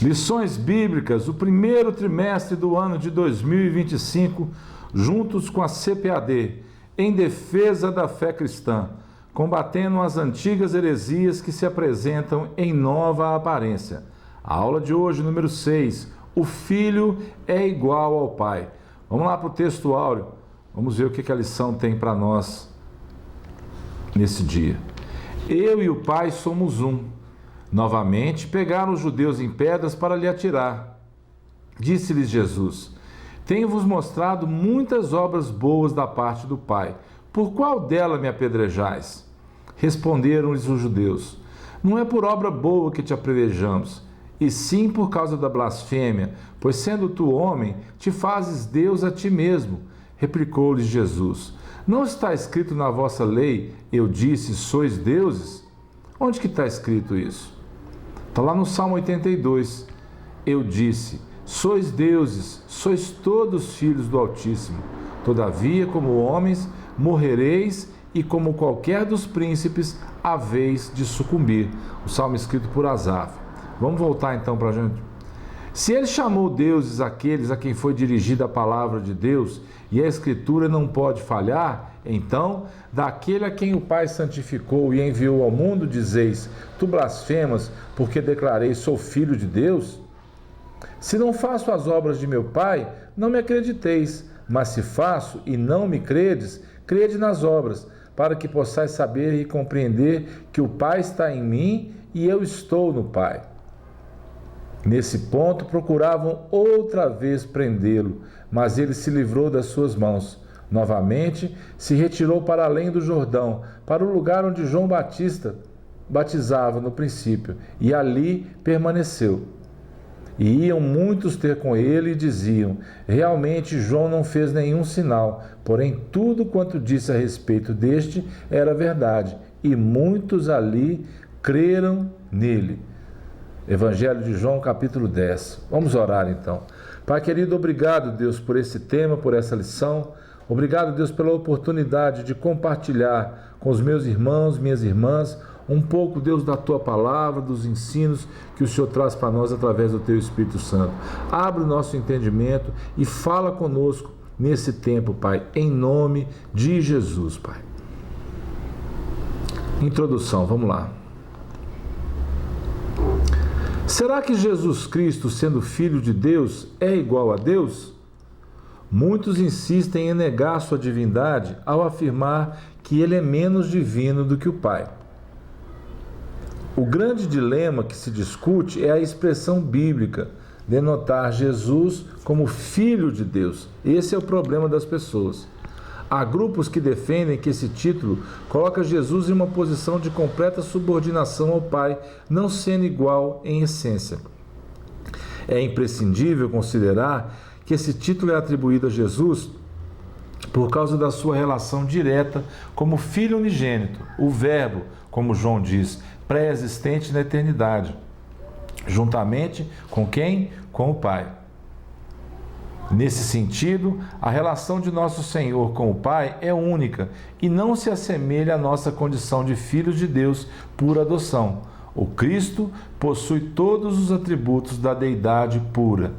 Lições bíblicas, o primeiro trimestre do ano de 2025, juntos com a CPAD, em defesa da fé cristã, combatendo as antigas heresias que se apresentam em nova aparência. A aula de hoje, número 6, o Filho é igual ao Pai. Vamos lá para o texto áureo, vamos ver o que a lição tem para nós nesse dia. Eu e o Pai somos um. Novamente, pegaram os judeus em pedras para lhe atirar. Disse-lhes Jesus: Tenho-vos mostrado muitas obras boas da parte do Pai. Por qual dela me apedrejais? Responderam-lhes os judeus: Não é por obra boa que te apedrejamos, e sim por causa da blasfêmia, pois sendo tu homem, te fazes Deus a ti mesmo. Replicou-lhes Jesus: Não está escrito na vossa lei, eu disse, sois deuses? Onde que está escrito isso? Está lá no Salmo 82. Eu disse, sois deuses, sois todos filhos do Altíssimo. Todavia, como homens, morrereis, e como qualquer dos príncipes, haveis de sucumbir. O salmo escrito por Asaf. Vamos voltar então para a gente. Se ele chamou deuses aqueles a quem foi dirigida a palavra de Deus, e a Escritura não pode falhar, então, daquele a quem o Pai santificou e enviou ao mundo, dizeis, tu blasfemas, porque declarei, sou filho de Deus? Se não faço as obras de meu Pai, não me acrediteis, mas se faço e não me credes, crede nas obras, para que possais saber e compreender que o Pai está em mim e eu estou no Pai. Nesse ponto, procuravam outra vez prendê-lo, mas ele se livrou das suas mãos. Novamente, se retirou para além do Jordão, para o lugar onde João Batista batizava no princípio, e ali permaneceu. E iam muitos ter com ele e diziam, realmente João não fez nenhum sinal, porém tudo quanto disse a respeito deste era verdade, e muitos ali creram nele. Evangelho de João, capítulo 10. Vamos orar então. Pai querido, obrigado, Deus, por esse tema, por essa lição. Obrigado, Deus, pela oportunidade de compartilhar com os meus irmãos, minhas irmãs, um pouco, Deus, da Tua palavra, dos ensinos que o Senhor traz para nós através do Teu Espírito Santo. Abre o nosso entendimento e fala conosco nesse tempo, Pai, em nome de Jesus, Pai. Introdução, vamos lá. Será que Jesus Cristo, sendo Filho de Deus, é igual a Deus? Muitos insistem em negar sua divindade ao afirmar que ele é menos divino do que o Pai. O grande dilema que se discute é a expressão bíblica, denotar Jesus como Filho de Deus. Esse é o problema das pessoas. Há grupos que defendem que esse título coloca Jesus em uma posição de completa subordinação ao Pai, não sendo igual em essência. É imprescindível considerar que esse título é atribuído a Jesus por causa da sua relação direta como Filho unigênito, o Verbo, como João diz, pré-existente na eternidade, juntamente com quem? Com o Pai. Nesse sentido, a relação de nosso Senhor com o Pai é única e não se assemelha à nossa condição de filhos de Deus por adoção. O Cristo possui todos os atributos da deidade pura.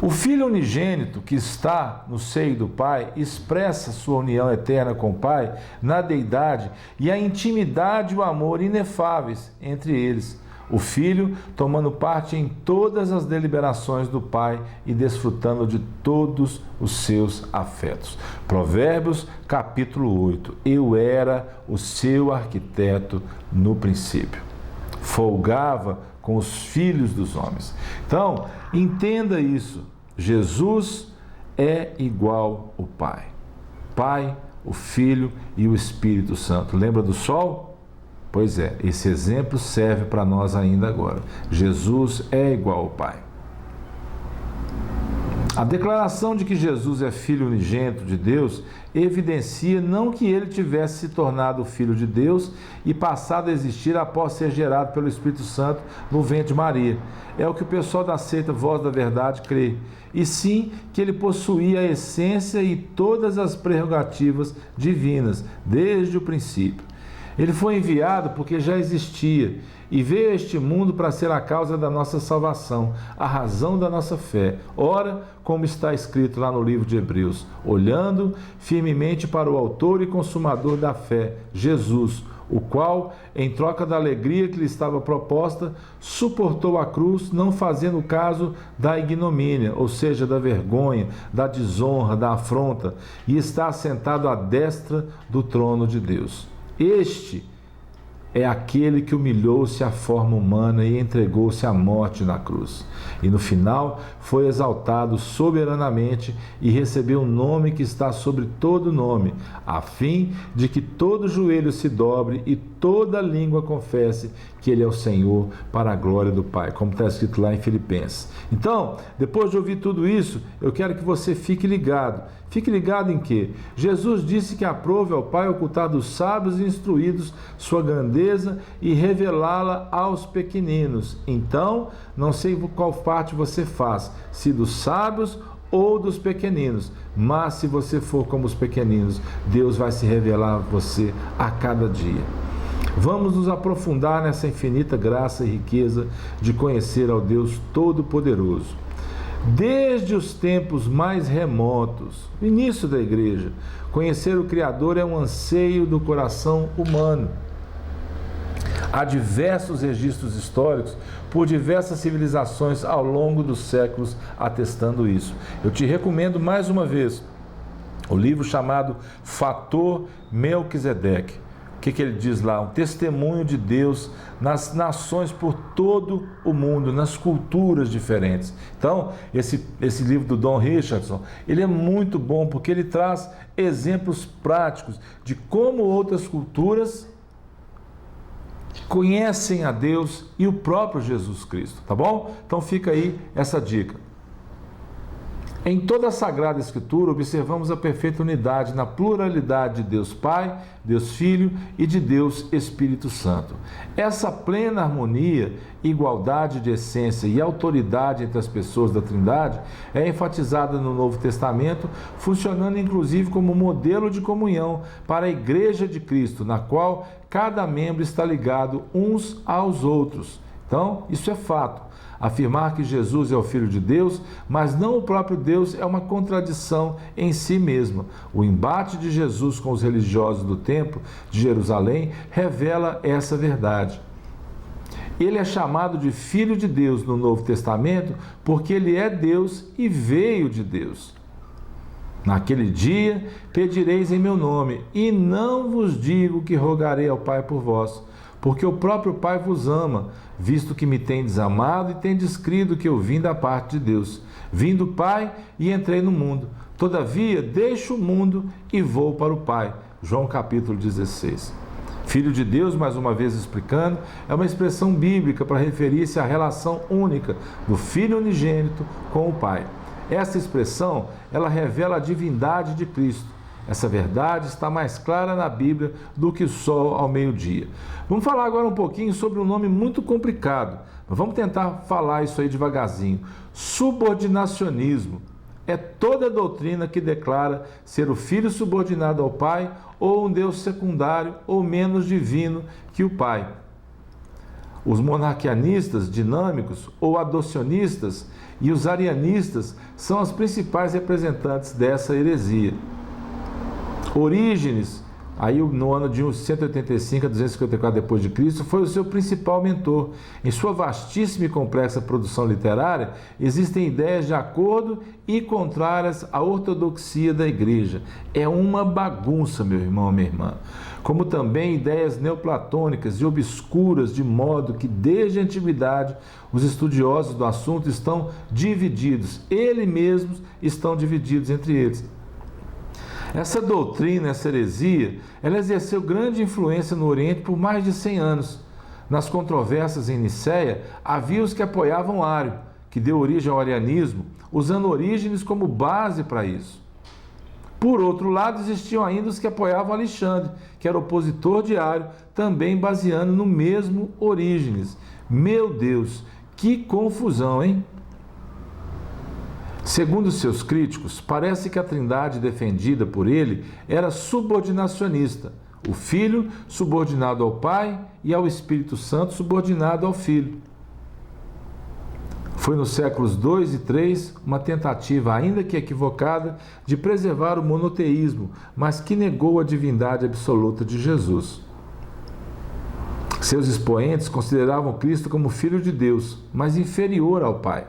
O Filho unigênito que está no seio do Pai expressa sua união eterna com o Pai na deidade e a intimidade e o amor inefáveis entre eles. O Filho tomando parte em todas as deliberações do Pai e desfrutando de todos os seus afetos. Provérbios, capítulo 8. Eu era o seu arquiteto no princípio. Folgava com os filhos dos homens. Então, entenda isso. Jesus é igual ao Pai. Pai, o Filho e o Espírito Santo. Lembra do sol? Pois é, esse exemplo serve para nós ainda agora. Jesus é igual ao Pai. A declaração de que Jesus é Filho unigênito de Deus evidencia não que ele tivesse se tornado Filho de Deus e passado a existir após ser gerado pelo Espírito Santo no ventre de Maria. É o que o pessoal da seita Voz da Verdade crê. E sim que ele possuía a essência e todas as prerrogativas divinas, desde o princípio. Ele foi enviado porque já existia e veio a este mundo para ser a causa da nossa salvação, a razão da nossa fé. Ora, como está escrito lá no livro de Hebreus, olhando firmemente para o autor e consumador da fé, Jesus, o qual, em troca da alegria que lhe estava proposta, suportou a cruz, não fazendo caso da ignomínia, ou seja, da vergonha, da desonra, da afronta, e está assentado à destra do trono de Deus. Este é aquele que humilhou-se à forma humana e entregou-se à morte na cruz. E no final foi exaltado soberanamente e recebeu um nome que está sobre todo nome, a fim de que todo joelho se dobre e toda língua confesse que Ele é o Senhor, para a glória do Pai, como está escrito lá em Filipenses. Então, depois de ouvir tudo isso, eu quero que você fique ligado. Fique ligado em quê? Jesus disse que aprove ao Pai ocultar dos sábios e instruídos sua grandeza e revelá-la aos pequeninos. Então, não sei qual parte você faz, se dos sábios ou dos pequeninos, mas se você for como os pequeninos, Deus vai se revelar a você a cada dia. Vamos nos aprofundar nessa infinita graça e riqueza de conhecer ao Deus Todo-Poderoso. Desde os tempos mais remotos, início da igreja, conhecer o Criador é um anseio do coração humano. Há diversos registros históricos por diversas civilizações ao longo dos séculos atestando isso. Eu te recomendo mais uma vez o livro chamado Fator Melquisedeque. O que ele diz lá? Um testemunho de Deus nas nações por todo o mundo, nas culturas diferentes. Então, esse livro do Don Richardson, ele é muito bom porque ele traz exemplos práticos de como outras culturas conhecem a Deus e o próprio Jesus Cristo, tá bom? Então fica aí essa dica. Em toda a Sagrada Escritura, observamos a perfeita unidade na pluralidade de Deus Pai, Deus Filho e de Deus Espírito Santo. Essa plena harmonia, igualdade de essência e autoridade entre as pessoas da Trindade é enfatizada no Novo Testamento, funcionando inclusive como modelo de comunhão para a Igreja de Cristo, na qual cada membro está ligado uns aos outros. Então, isso é fato. Afirmar que Jesus é o Filho de Deus, mas não o próprio Deus, é uma contradição em si mesma. O embate de Jesus com os religiosos do Templo de Jerusalém revela essa verdade. Ele é chamado de Filho de Deus no Novo Testamento porque ele é Deus e veio de Deus. Naquele dia pedireis em meu nome, e não vos digo que rogarei ao Pai por vós, porque o próprio Pai vos ama, visto que me tendes amado e tendes crido que eu vim da parte de Deus. Vim do Pai e entrei no mundo. Todavia, deixo o mundo e vou para o Pai. João capítulo 16. Filho de Deus, mais uma vez explicando, é uma expressão bíblica para referir-se à relação única do Filho unigênito com o Pai. Essa expressão, ela revela a divindade de Cristo. Essa verdade está mais clara na Bíblia do que o sol ao meio-dia. Vamos falar agora um pouquinho sobre um nome muito complicado, mas vamos tentar falar isso aí devagarzinho. Subordinacionismo é toda doutrina que declara ser o Filho subordinado ao Pai ou um Deus secundário ou menos divino que o Pai. Os monarquianistas dinâmicos ou adocionistas e os arianistas são os principais representantes dessa heresia. Orígenes, aí no ano de 185 a 254 depois de Cristo, foi o seu principal mentor. Em sua vastíssima e complexa produção literária, existem ideias de acordo e contrárias à ortodoxia da igreja. É uma bagunça, meu irmão, minha irmã. Como também ideias neoplatônicas e obscuras, de modo que desde a antiguidade os estudiosos do assunto estão divididos, eles mesmos estão divididos entre eles. Essa doutrina, essa heresia, ela exerceu grande influência no Oriente por mais de 100 anos. Nas controvérsias em Nicéia, havia os que apoiavam Ário, que deu origem ao arianismo, usando Orígenes como base para isso. Por outro lado, existiam ainda os que apoiavam Alexandre, que era opositor de Ário, também baseando no mesmo Orígenes. Meu Deus, que confusão, hein? Segundo seus críticos, parece que a trindade defendida por ele era subordinacionista, O Filho subordinado ao Pai e ao Espírito Santo subordinado ao Filho. Foi nos séculos II e III uma tentativa, ainda que equivocada, de preservar o monoteísmo, mas que negou a divindade absoluta de Jesus. Seus expoentes consideravam Cristo como Filho de Deus, mas inferior ao Pai.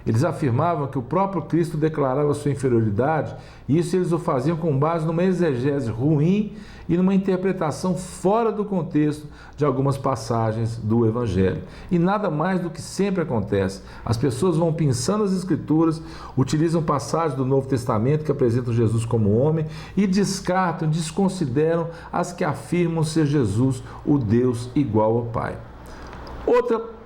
Eles afirmavam que o próprio Cristo declarava sua inferioridade, e isso eles o faziam com base numa exegese ruim e numa interpretação fora do contexto de algumas passagens do Evangelho. E nada mais do que sempre acontece. As pessoas vão pensando as Escrituras, utilizam passagens do Novo Testamento que apresentam Jesus como homem e descartam, desconsideram as que afirmam ser Jesus o Deus igual ao Pai. Outra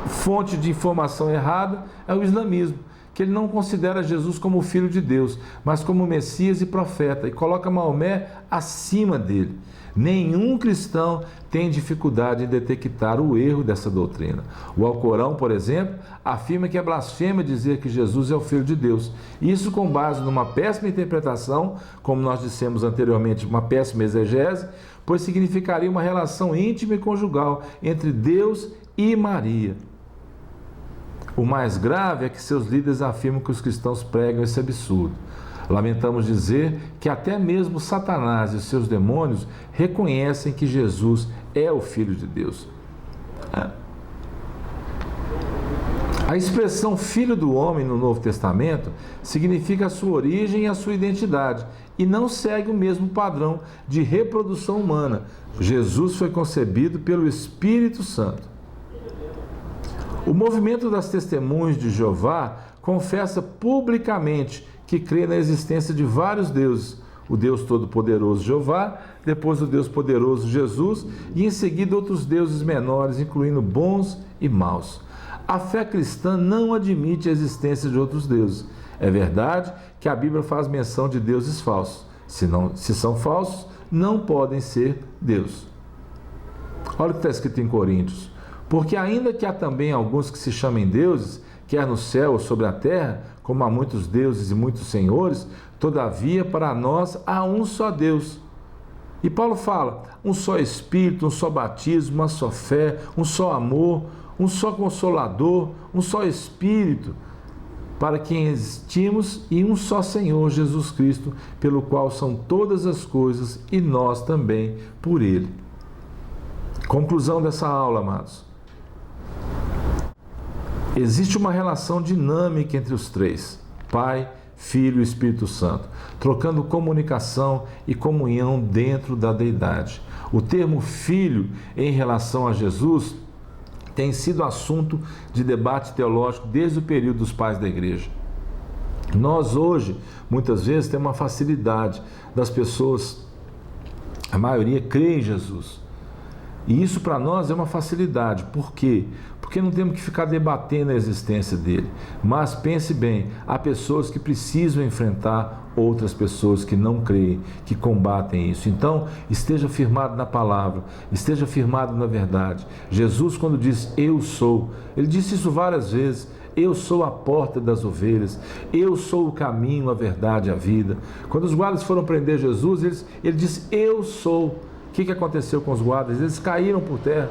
fonte de informação errada é o islamismo, que ele não considera Jesus como o Filho de Deus, mas como Messias e profeta, e coloca Maomé acima dele. Nenhum cristão tem dificuldade em detectar o erro dessa doutrina. O Alcorão, por exemplo, afirma que é blasfêmia dizer que Jesus é o Filho de Deus. Isso com base numa péssima interpretação, como nós dissemos anteriormente, uma péssima exegese, pois significaria uma relação íntima e conjugal entre Deus e Maria. O mais grave é que seus líderes afirmam que os cristãos pregam esse absurdo. Lamentamos dizer que até mesmo Satanás e seus demônios reconhecem que Jesus é o Filho de Deus. A expressão Filho do Homem no Novo Testamento significa a sua origem e a sua identidade, e não segue o mesmo padrão de reprodução humana. Jesus foi concebido pelo Espírito Santo. O movimento das Testemunhas de Jeová confessa publicamente que crê na existência de vários deuses, o Deus Todo-Poderoso Jeová, depois o Deus Poderoso Jesus e em seguida outros deuses menores, incluindo bons e maus. A fé cristã não admite a existência de outros deuses. É verdade que a Bíblia faz menção de deuses falsos. Se são falsos, não podem ser Deus. Olha o que está escrito em Coríntios. Porque ainda que há também alguns que se chamem deuses, quer no céu ou sobre a terra, como há muitos deuses e muitos senhores, todavia para nós há um só Deus. E Paulo fala, um só Espírito, um só batismo, uma só fé, um só amor, um só Consolador, um só Espírito, para quem existimos, e um só Senhor Jesus Cristo, pelo qual são todas as coisas, e nós também por Ele. Conclusão dessa aula, amados. Existe uma relação dinâmica entre os três, Pai, Filho e Espírito Santo, trocando comunicação e comunhão dentro da deidade. O termo Filho em relação a Jesus tem sido assunto de debate teológico desde o período dos pais da igreja. Nós hoje, muitas vezes, temos uma facilidade das pessoas, a maioria crê em Jesus. E isso para nós é uma facilidade. Por quê? Porque não temos que ficar debatendo a existência dele. Mas pense bem, há pessoas que precisam enfrentar outras pessoas que não creem, que combatem isso. Então, esteja firmado na palavra, esteja firmado na verdade. Jesus, quando diz eu sou, ele disse isso várias vezes. Eu sou a porta das ovelhas, eu sou o caminho, a verdade e a vida. Quando os guardas foram prender Jesus, ele disse eu sou. O que aconteceu com os guardas? Eles caíram por terra.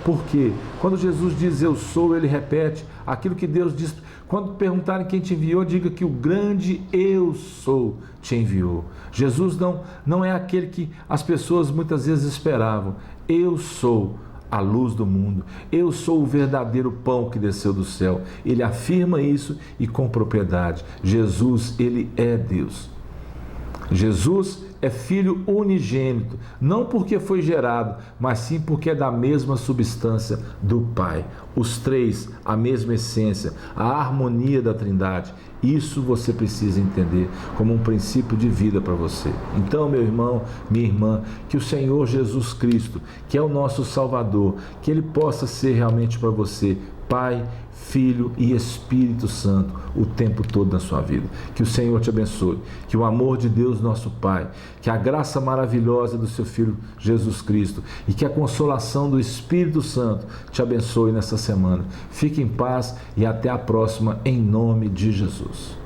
Por quê? Quando Jesus diz eu sou, ele repete aquilo que Deus diz. Quando perguntarem quem te enviou, diga que o grande eu sou te enviou. Jesus não é aquele que as pessoas muitas vezes esperavam. Eu sou a luz do mundo. Eu sou o verdadeiro pão que desceu do céu. Ele afirma isso e com propriedade. Jesus, ele é Deus. Jesus é filho unigênito, não porque foi gerado, mas sim porque é da mesma substância do Pai. Os três, a mesma essência, a harmonia da Trindade. Isso você precisa entender como um princípio de vida para você. Então, meu irmão, minha irmã, que o Senhor Jesus Cristo, que é o nosso Salvador, que Ele possa ser realmente para você Pai, Filho e Espírito Santo o tempo todo na sua vida. Que o Senhor te abençoe, que o amor de Deus nosso Pai, que a graça maravilhosa do seu Filho Jesus Cristo e que a consolação do Espírito Santo te abençoe nessa semana. Fique em paz e até a próxima, em nome de Jesus.